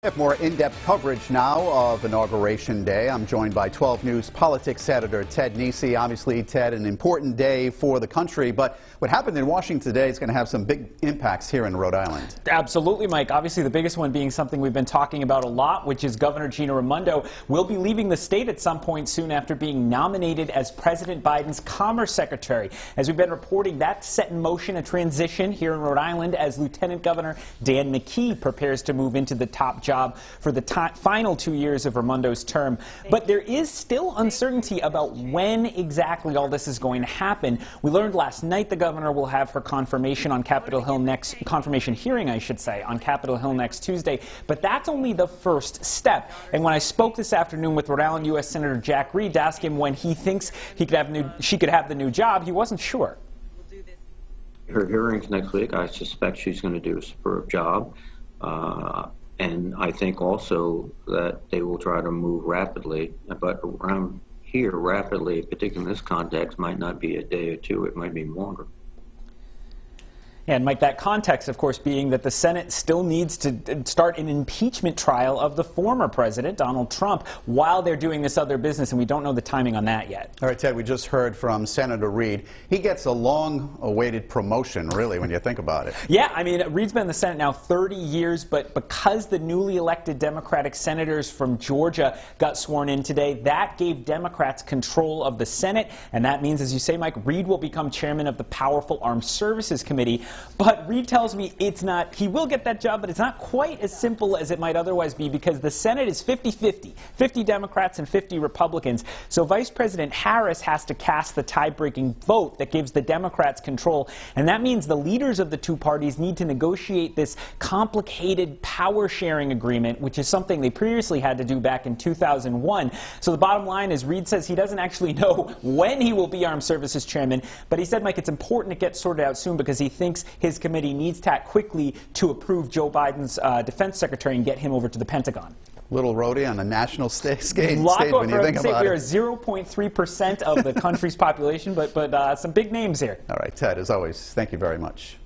We have more in-depth coverage now of Inauguration Day. I'm joined by 12 News Politics Editor Ted Nesi. Obviously, Ted, an important day for the country, but what happened in Washington today is going to have some big impacts here in Rhode Island. Absolutely, Mike. Obviously, the biggest one being something we've been talking about a lot, which is Governor Gina Raimondo will be leaving the state at some point soon after being nominated as President Biden's Commerce Secretary. As we've been reporting, that set in motion a transition here in Rhode Island as Lieutenant Governor Dan McKee prepares to move into the top job for the final 2 years of Raimondo's term. But there is still uncertainty about when exactly all this is going to happen. We learned last night the governor will have her confirmation on Capitol Hill confirmation hearing, I should say, on Capitol Hill next Tuesday. But that's only the first step. And when I spoke this afternoon with Rhode Island U.S. Senator Jack Reed to ask him when he thinks she could have the new job, he wasn't sure. Her hearings next week, I suspect she's going to do a superb job. And I think also that they will try to move rapidly, but around here, rapidly, particularly in this context, might not be a day or two, it might be longer. And, Mike, that context, of course, being that the Senate still needs to start an impeachment trial of the former president, Donald Trump, while they're doing this other business, and we don't know the timing on that yet. All right, Ted, we just heard from Senator Reed. He gets a long-awaited promotion, really, when you think about it. Yeah, I mean, Reed's been in the Senate now 30 years, but because the newly elected Democratic senators from Georgia got sworn in today, that gave Democrats control of the Senate, and that means, as you say, Mike, Reed will become chairman of the powerful Armed Services Committee. But Reed tells me he will get that job, but it's not quite as simple as it might otherwise be because the Senate is 50-50, 50 Democrats and 50 Republicans. So Vice President Harris has to cast the tie-breaking vote that gives the Democrats control. And that means the leaders of the two parties need to negotiate this complicated power-sharing agreement, which is something they previously had to do back in 2001. So the bottom line is Reed says he doesn't actually know when he will be Armed Services Chairman, but he said, Mike, it's important to get sorted out soon because he thinks his committee needs to act quickly to approve Joe Biden's defense secretary and get him over to the Pentagon. Little roadie on the national stage when you think about it. We are 0.3% of the country's population, but some big names here. All right, Ted, as always, thank you very much.